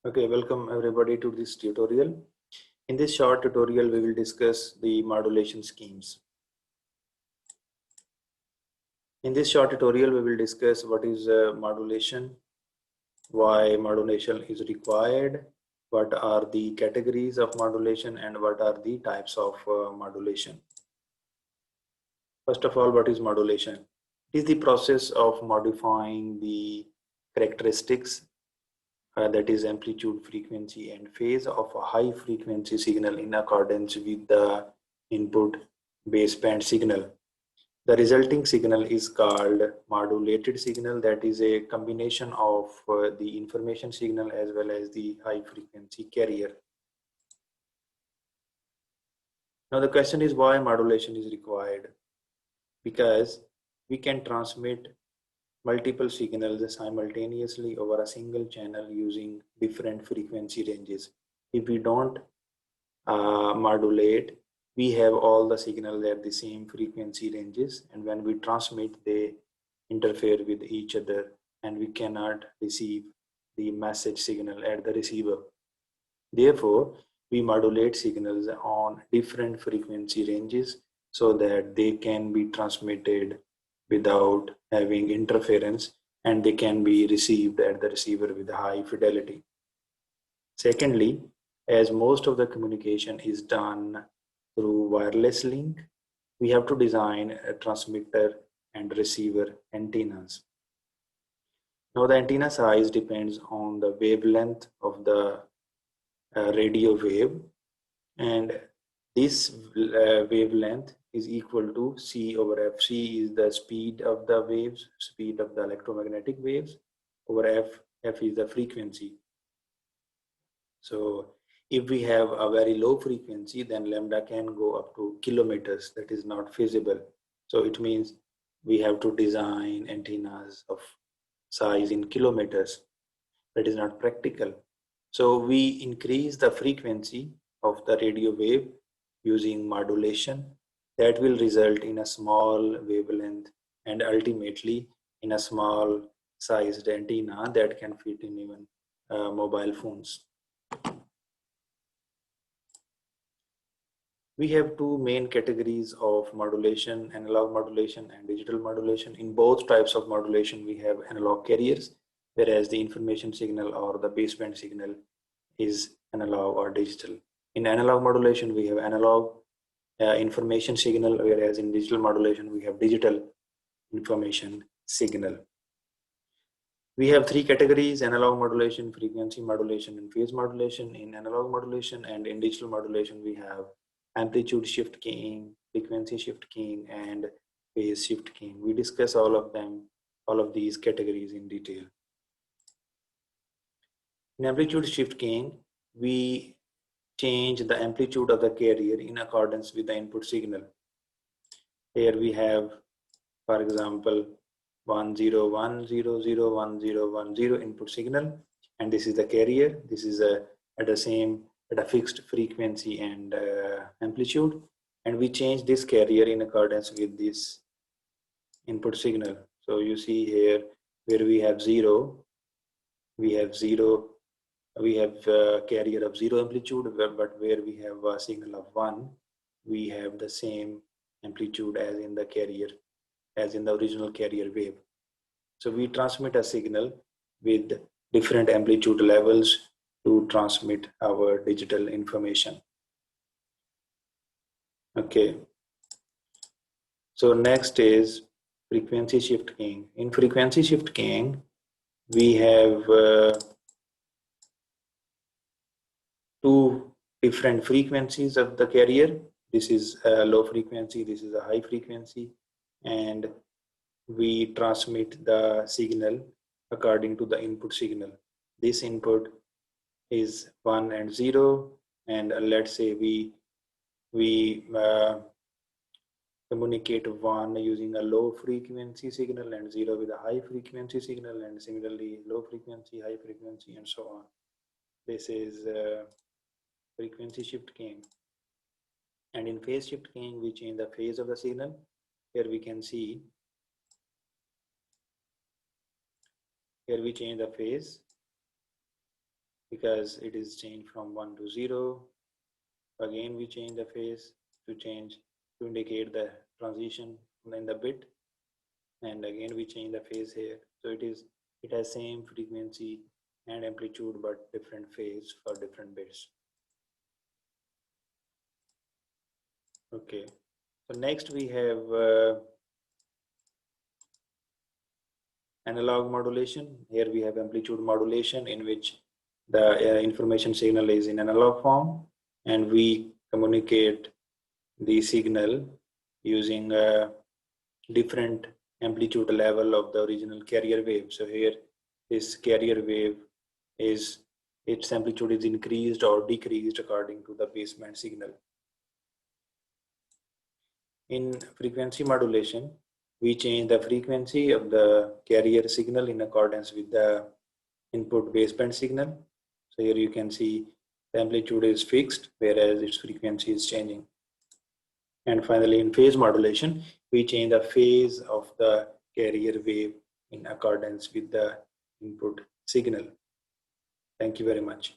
Okay, welcome everybody to this tutorial. In this short tutorial, we will discuss the modulation schemes. In this short tutorial, we will discuss what is modulation, why modulation is required, what are the categories of modulation, and what are the types of modulation. First of all, what is modulation? It is the process of modifying the characteristics that is amplitude, frequency, and phase of a high frequency signal in accordance with the input baseband signal. The resulting signal is called modulated signal, that is a combination of the information signal as well as the high frequency carrier. Now the question is why modulation is required? Because we can transmit multiple signals simultaneously over a single channel using different frequency ranges. If we don't modulate, we have all the signals at the same frequency ranges, and when we transmit, they interfere with each other and we cannot receive the message signal at the receiver. Therefore, we modulate signals on different frequency ranges so that they can be transmitted without having interference, and they can be received at the receiver with high fidelity. Secondly, as most of the communication is done through wireless link, we have to design a transmitter and receiver antennas. Now the antenna size depends on the wavelength of the radio wave, and this wavelength is equal to C over F. C is the speed of the waves, speed of the electromagnetic waves, over F. F is the frequency. So if we have a very low frequency, then lambda can go up to kilometers. That is not feasible. So it means we have to design antennas of size in kilometers. That is not practical. So we increase the frequency of the radio wave using modulation. That will result in a small wavelength and ultimately in a small sized antenna that can fit in even mobile phones. We have two main categories of modulation, analog modulation and digital modulation. In both types of modulation, we have analog carriers, whereas the information signal or the baseband signal is analog or digital. In analog modulation, we have analog information signal, whereas in digital modulation, we have digital information signal. We have three categories: analog modulation, frequency modulation, and phase modulation. In analog modulation and in digital modulation, we have amplitude shift keying, frequency shift keying, and phase shift keying. We discuss all of them, all of these categories in detail. In amplitude shift keying, we change the amplitude of the carrier in accordance with the input signal. Here we have, for example, 1010010110 input signal, and this is the carrier. This is at a fixed frequency and amplitude, and we change this carrier in accordance with this input signal. So you see here where we have zero, we have carrier of zero amplitude, but where we have a signal of 1, we have the same amplitude as in the carrier, as in the original carrier wave. So we transmit a signal with different amplitude levels to transmit our digital information. Okay. So next is frequency shift keying. In frequency shift keying, we have two different frequencies of the carrier. This is a low frequency, this is a high frequency, and we transmit the signal according to the input signal. This input is 1 and 0, and let's say we communicate 1 using a low frequency signal and 0 with a high frequency signal, and similarly low frequency, high frequency, and so on. This is frequency shift keying. And in phase shift keying, we change the phase of the signal. Here we can see, here we change the phase because it is changed from 1 to 0. Again, we change the phase to indicate the transition in the bit, and again we change the phase here. So it has same frequency and amplitude but different phase for different bits. Okay, so next we have analog modulation. Here we have amplitude modulation, in which the information signal is in analog form, and we communicate the signal using a different amplitude level of the original carrier wave. So here this carrier wave its amplitude is increased or decreased according to the baseband signal. In frequency modulation, we change the frequency of the carrier signal in accordance with the input baseband signal. So here you can see the amplitude is fixed, whereas its frequency is changing. And finally, in phase modulation, we change the phase of the carrier wave in accordance with the input signal. Thank you very much.